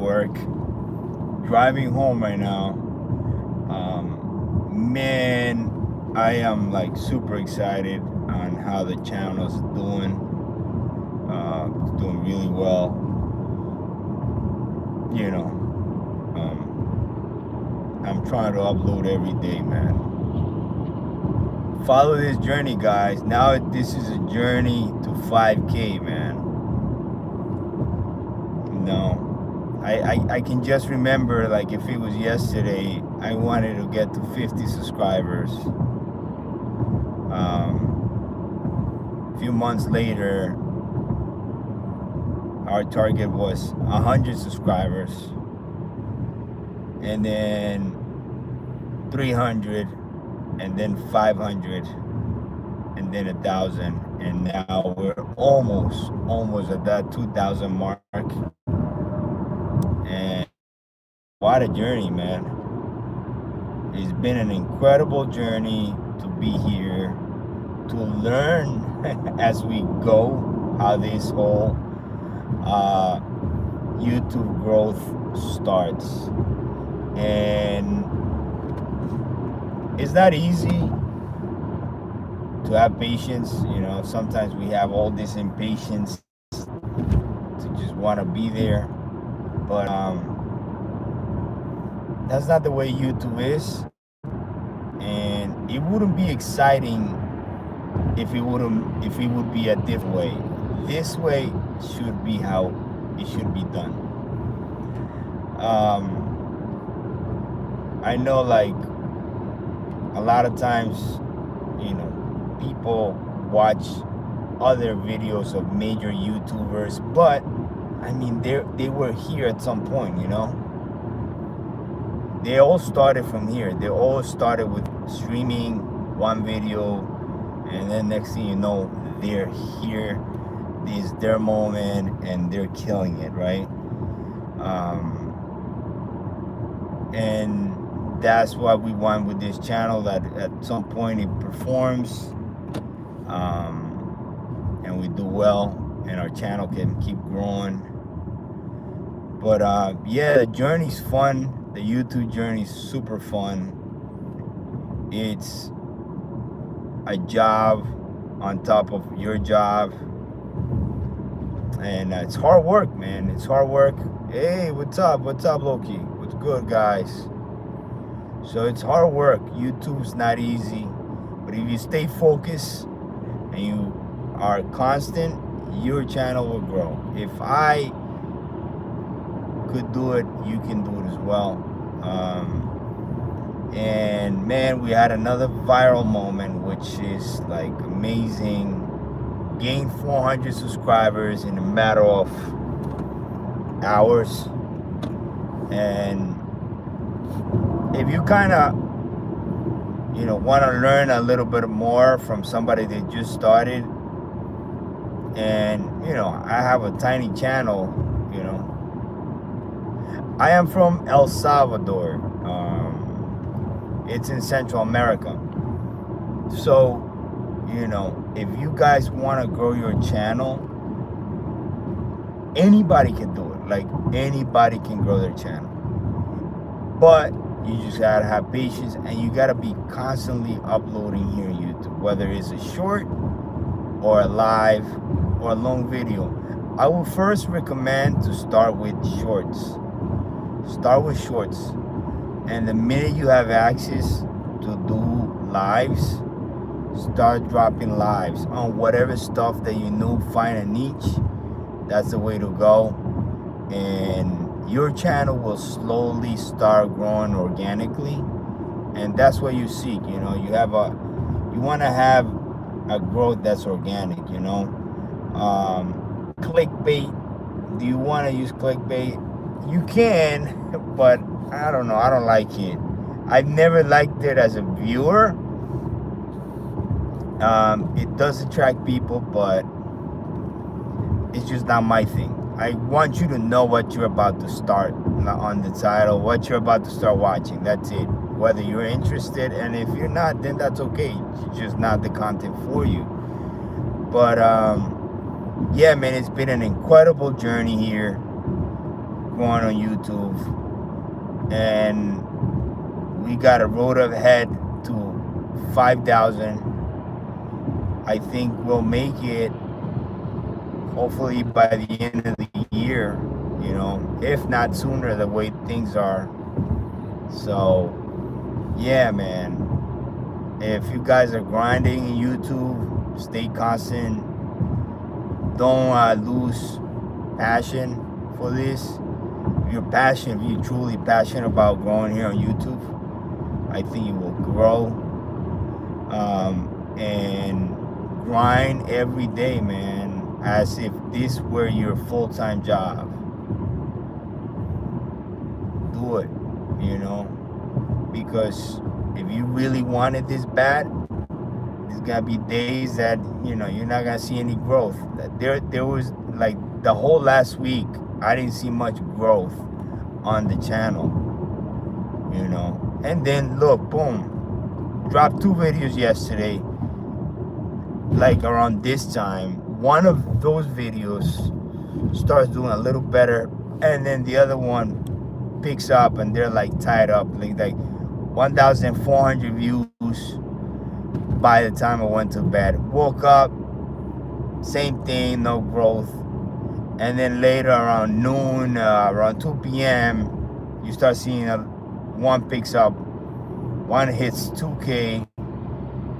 work, driving home right now. Man, I am like super excited on how the channel is doing. It's doing really well. You know, I'm trying to upload every day, man. Follow this journey, guys. Now this is a journey to 5K, man. I can just remember, like, if it was yesterday, I wanted to get to 50 subscribers. A few months later, our target was 100 subscribers, and then 300, and then 500, and then 1,000, and now we're almost at that 2,000 mark. And what a journey, man. It's been an incredible journey to be here, to learn as we go how this whole YouTube growth starts. And it's not easy to have patience. Sometimes we have all this impatience to just want to be there. But that's not the way YouTube is, and it wouldn't be exciting if it would be a different way. This way should be how it should be done. I know, like, a lot of times, people watch other videos of major YouTubers, but I mean, they were here at some point, They all started from here. They all started with streaming one video, and then next thing you know, they're here. This is their moment, and they're killing it, right? And that's what we want with this channel, that at some point it performs, and we do well, and our channel can keep growing. But yeah, the journey's fun. The YouTube journey is super fun. It's a job on top of your job, and it's hard work, man. It's hard work. Hey, what's up Loki? What's good, guys? So it's hard work. YouTube's not easy, but if you stay focused and you are constant, your channel will grow. If I could do it, you can do it as well. And man, we had another viral moment, which is like amazing. Gained 400 subscribers in a matter of hours. And if you kind of want to learn a little bit more from somebody that just started, and I have a tiny channel. I am from El Salvador. It's in Central America. So, if you guys want to grow your channel, anybody can do it. Like, anybody can grow their channel. But you just gotta have patience, and you gotta be constantly uploading here on YouTube, whether it's a short or a live or a long video. I would first recommend to start with shorts. Start with shorts, and the minute you have access to do lives, start dropping lives on whatever stuff that you know. Find a niche. That's the way to go, and your channel will slowly start growing organically, and that's what you seek. You want to have a growth that's organic. Clickbait. Do you want to use clickbait? You can, but I don't know. I don't like it. I've never liked it as a viewer. It does attract people, but it's just not my thing. I want you to know what you're about to start on the title, what you're about to start watching. That's it. Whether you're interested, and if you're not, then that's okay. It's just not the content for you. But yeah, man, it's been an incredible journey here. going on YouTube, and we got a road ahead to 5,000. I think we'll make it hopefully by the end of the year, you know, if not sooner, the way things are. So yeah, man, if you guys are grinding in YouTube, stay constant. Don't lose passion for this. If you're passionate, if you're truly passionate about growing here on YouTube, I think you will grow. And grind every day, man, as if this were your full-time job. Do it, you know, because if you really wanted this bad, there's gonna be days that, you know, you're not gonna see any growth. There was like the whole last week, I didn't see much growth on the channel, you know. And then look, boom, dropped 2 videos yesterday, like around this time. One of those videos starts doing a little better, and then the other one picks up, and they're like tied up, like 1,400 views by the time I went to bed. Woke up, same thing, no growth. And then later around noon, around 2 p.m., you start seeing one picks up, one hits 2K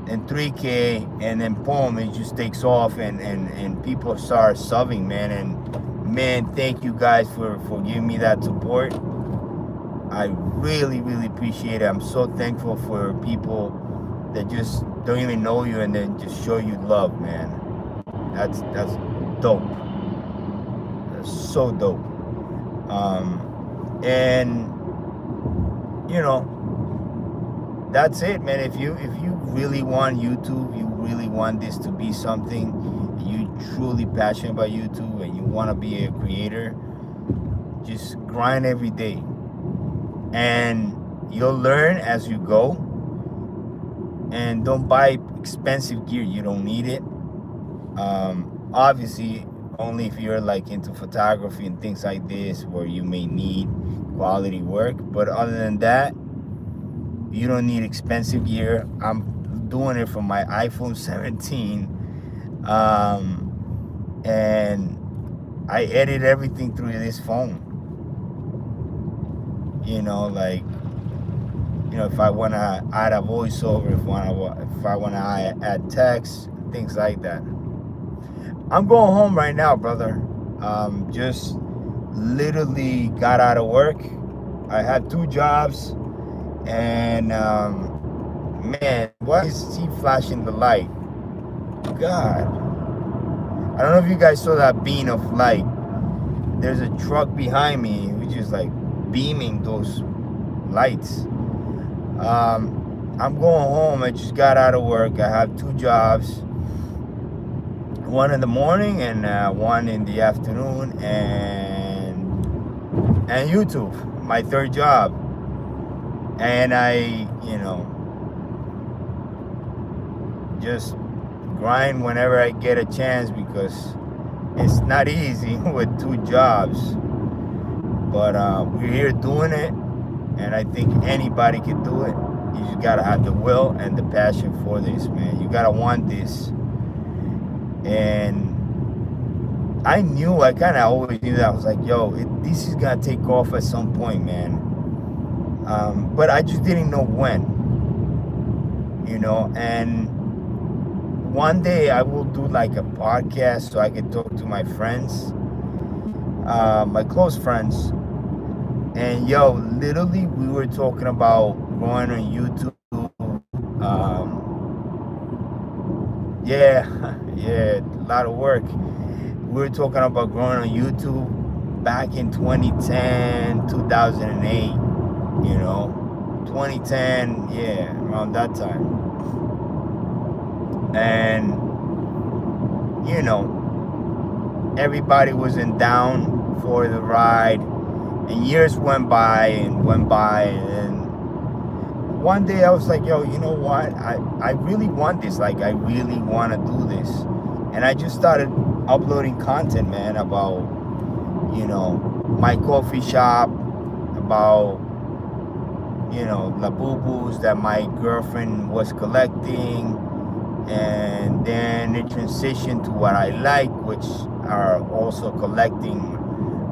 and 3K, and then boom, it just takes off, and people start subbing, man. And man, thank you guys for giving me that support. I really, really appreciate it. I'm so thankful for people that just don't even know you and then just show you love, man. That's dope. That's so dope. And you know, that's it, man. If you really want YouTube, you really want this to be something, you truly passionate about YouTube and you want to be a creator, just grind every day, and you'll learn as you go. And don't buy expensive gear, you don't need it. Obviously only if you're like into photography and things like this, where you may need quality work. But other than that, you don't need expensive gear. I'm doing it from my iPhone 17, and I edit everything through this phone. You know, like, you know, if I want to add a voiceover, if I want to add text, things like that. I'm going home right now, brother. Just literally got out of work. I had 2 jobs, and man, why is he flashing the light? God, I don't know if you guys saw that beam of light. There's a truck behind me which is like beaming those lights. I'm going home. I just got out of work. I have 2 jobs, one in the morning and one in the afternoon, and YouTube, my 3rd job. And I, you know, just grind whenever I get a chance, because it's not easy with 2 jobs. But we're here doing it, and I think anybody can do it. You just gotta have the will and the passion for this, man. You gotta want this. And I kind of always knew that. I was like, yo, this is gonna take off at some point, man. But I just didn't know when, you know. And one day I will do like a podcast so I can talk to my friends, my close friends. And yo, literally we were talking about going on YouTube. Yeah, a lot of work. We were talking about growing on YouTube back in 2010, 2008, you know, 2010, yeah, around that time. And, you know, everybody wasn't down for the ride, and years went by, and one day I was like, yo, you know what? I really want this. Like, I really want to do this. And I just started uploading content, man, about, you know, my coffee shop, about, you know, labubus that my girlfriend was collecting. And then it transitioned to what I like, which are also collecting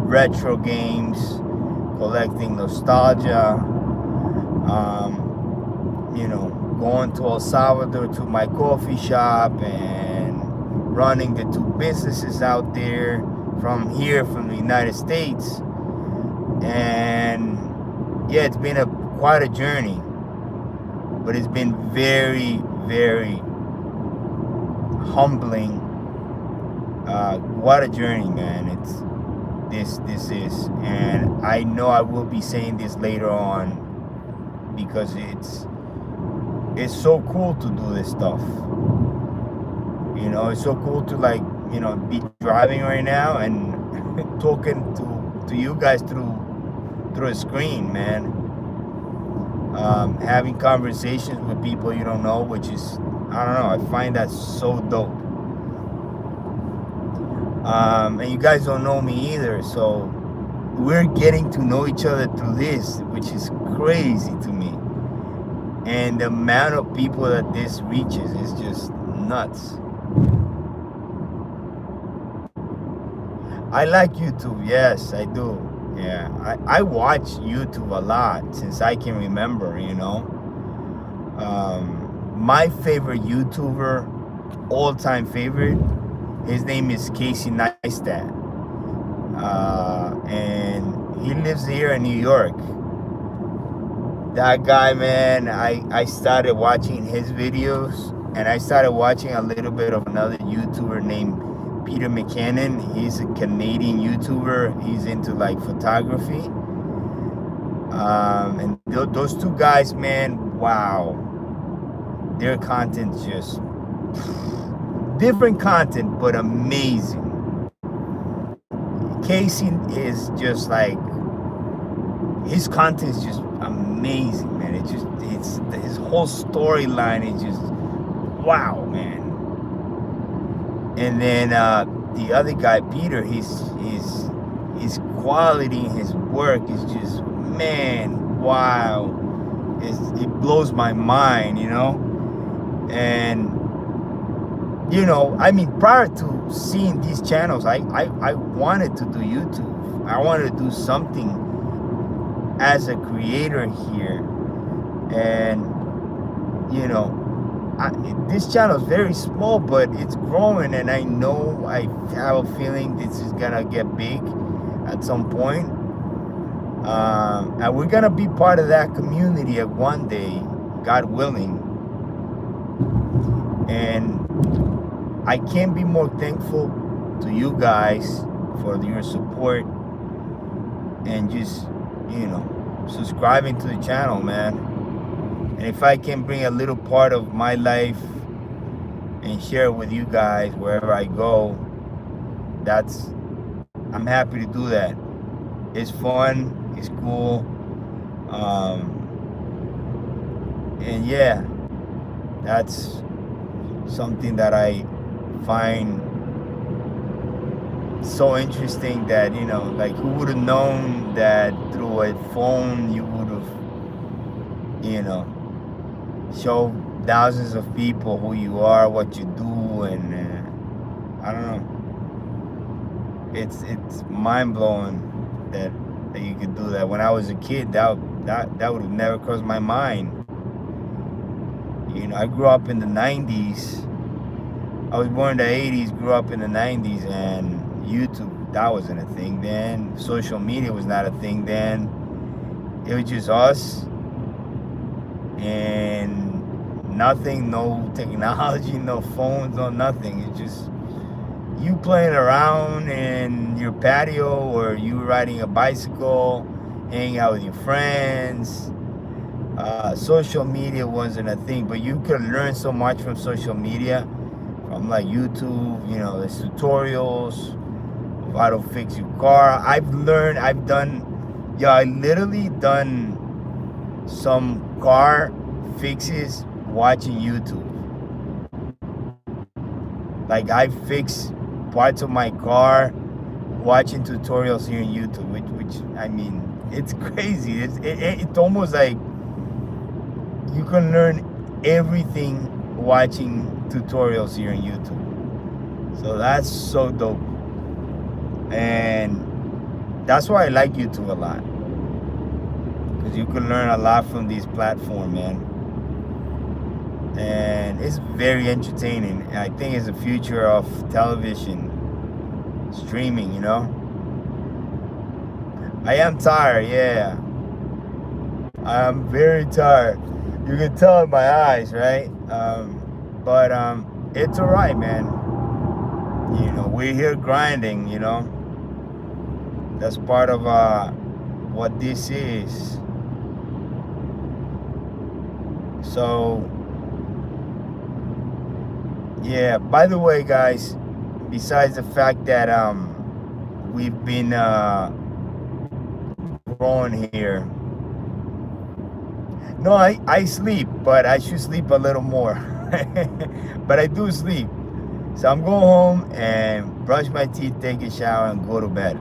retro games, collecting nostalgia, you know, going to El Salvador to my coffee shop and running the two businesses out there from here, from the United States. And yeah, it's been quite a journey, but it's been very, very humbling. What a journey, man. This is, and I know I will be saying this later on, because it's so cool to do this stuff. You know, it's so cool to, like, you know, be driving right now and talking to you guys through a screen, man. Having conversations with people you don't know, which is, I don't know, I find that so dope. And you guys don't know me either, so we're getting to know each other through this, which is crazy to me. And the amount of people that this reaches is just nuts. I like YouTube, yes, I do. Yeah, I watch YouTube a lot since I can remember, you know. My favorite YouTuber, all-time favorite, his name is Casey Neistat. And he lives here in New York. That guy, man, I started watching his videos, and I started watching a little bit of another YouTuber named Peter McKinnon. He's a Canadian YouTuber. He's into, like, photography. And those two guys, man, wow. Their content's just different content, but amazing. Casey is just like, his content is just amazing, man. It's his whole storyline is just wow, man. And then the other guy, Peter, his quality, his work is just, man, wow. It blows my mind, you know. And you know, I mean, prior to seeing these channels, I wanted to do YouTube. I wanted to do something as a creator here. And you know, this channel is very small, but it's growing, and I know, I have a feeling this is gonna get big at some point. And we're gonna be part of that community at one day, God willing. And I can't be more thankful to you guys for your support and just, you know, subscribing to the channel, man. And if I can bring a little part of my life and share it with you guys wherever I go, I'm happy to do that. It's fun, it's cool, and yeah, that's something that I find so interesting, that, you know, like, who would have known that through a phone you would have, you know, show thousands of people who you are, what you do, and I don't know. It's mind-blowing that you could do that. When I was a kid, that would have never crossed my mind. You know, I grew up in the 90s. I was born in the 80s, grew up in the 90s, and YouTube, that wasn't a thing then. Social media was not a thing then. It was just us and nothing, no technology, no phones, no nothing. It's just you playing around in your patio, or you riding a bicycle, hanging out with your friends. Social media wasn't a thing, but you could learn so much from social media, from like YouTube, you know, there's tutorials of how to fix your car. I literally done some car fixes watching YouTube. Like, I fix parts of my car watching tutorials here on YouTube, which I mean, it's crazy. It's almost like you can learn everything watching tutorials here on YouTube. So that's so dope. And that's why I like YouTube a lot. Because you can learn a lot from this platform, man. And it's very entertaining. And I think it's the future of television streaming, you know. I am tired, yeah. I'm very tired. You can tell in my eyes, right? But it's alright, man. You know, we're here grinding, you know. That's part of what this is. So yeah, by the way, guys, besides the fact that we've been growing here. No, I sleep, but I should sleep a little more. But I do sleep. So I'm going home and brush my teeth, take a shower, and go to bed.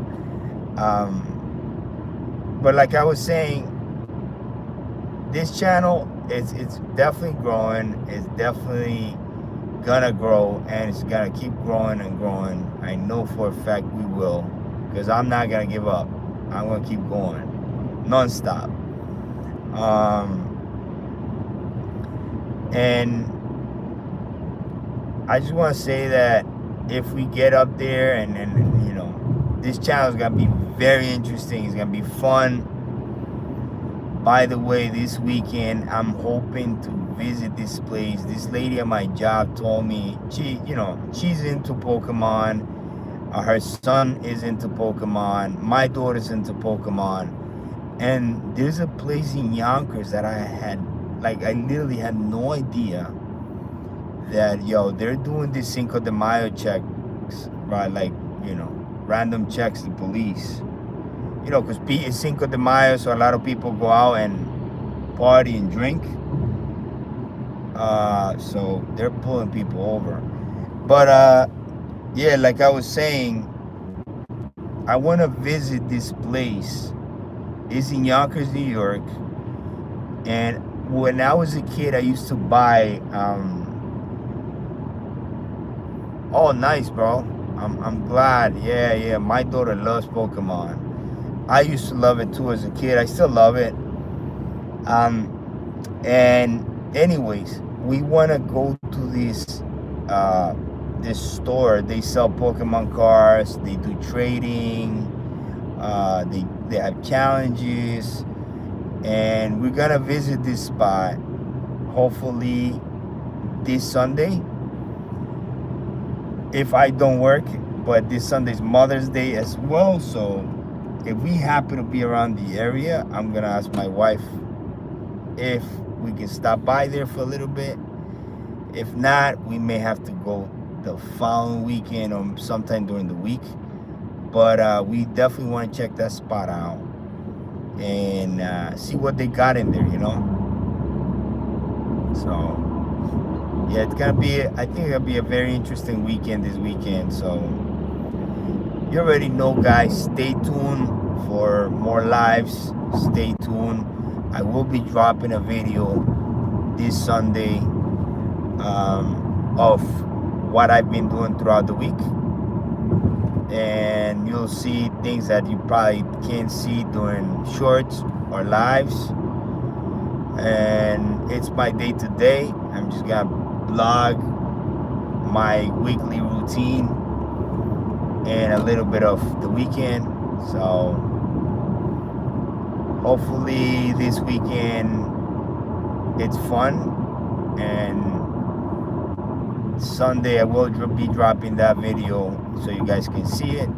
But like I was saying, this channel it's definitely growing. It's definitely gonna grow, and it's gonna keep growing and growing. I know for a fact we will, because I'm not gonna give up. I'm gonna keep going non-stop. And I just want to say that if we get up there, and you know, this channel is gonna be very interesting. It's gonna be fun. By the way, this weekend I'm hoping to visit this place. This lady at my job told me she's into Pokemon. Her son is into Pokemon. My daughter's into Pokemon. And there's a place in Yonkers that I literally had no idea that, they're doing this Cinco de Mayo checks, right? Like, random checks to police. Because it's Cinco de Mayo, so a lot of people go out and party and drink. So they're pulling people over. But, yeah, like I was saying, I want to visit this place. It's in Yonkers, New York. And when I was a kid, I used to buy, oh, nice, bro. I'm glad. Yeah. My daughter loves Pokemon. I used to love it too as a kid. I still love it. And anyways, we want to go to this store. They sell Pokemon cards. They do trading. They have challenges. And we're gonna visit this spot hopefully this Sunday, if I don't work. But this Sunday's Mother's Day as well, so if we happen to be around the area, I'm gonna ask my wife if we can stop by there for a little bit. If not, we may have to go the following weekend or sometime during the week. But we definitely want to check that spot out and see what they got in there, So yeah, I think it's gonna be a very interesting weekend this weekend. So you already know, guys, stay tuned for more lives. Stay tuned. I will be dropping a video this Sunday of what I've been doing throughout the week. And you'll see things that you probably can't see during shorts or lives. And it's my day to day. I'm just gonna blog my weekly routine and a little bit of the weekend. So hopefully this weekend it's fun, and Sunday I will be dropping that video so you guys can see it,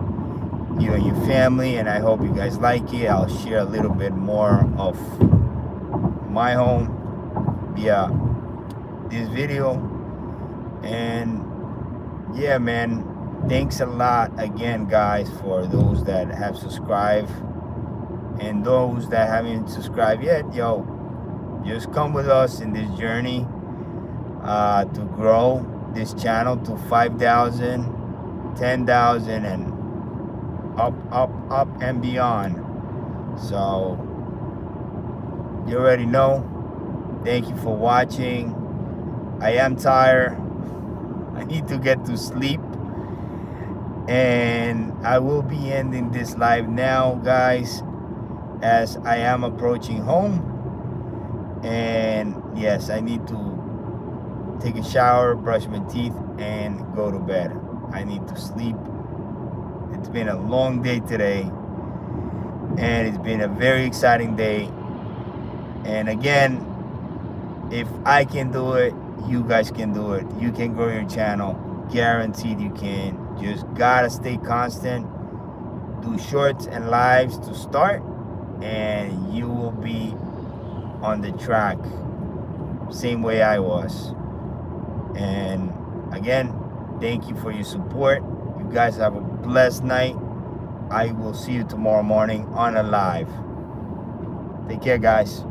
you and your family, and I hope you guys like it. I'll share a little bit more of my home via this video. And yeah, man, thanks a lot again, guys, for those that have subscribed, and those that haven't subscribed yet. Just come with us in this journey to grow this channel to 5,000, 10,000, and up, up, up, and beyond. So you already know. Thank you for watching. I am tired. I need to get to sleep. And I will be ending this live now, guys, as I am approaching home. And yes, I need to take a shower, brush my teeth, and go to bed. I need to sleep. It's been a long day today, and it's been a very exciting day. And again, if I can do it, you guys can do it. You can grow your channel. Guaranteed you can. Just gotta stay constant. Do shorts and lives to start, and you will be on the track. Same way I was. And again, thank you for your support. You guys have a blessed night. I will see you tomorrow morning on a live. Take care, guys.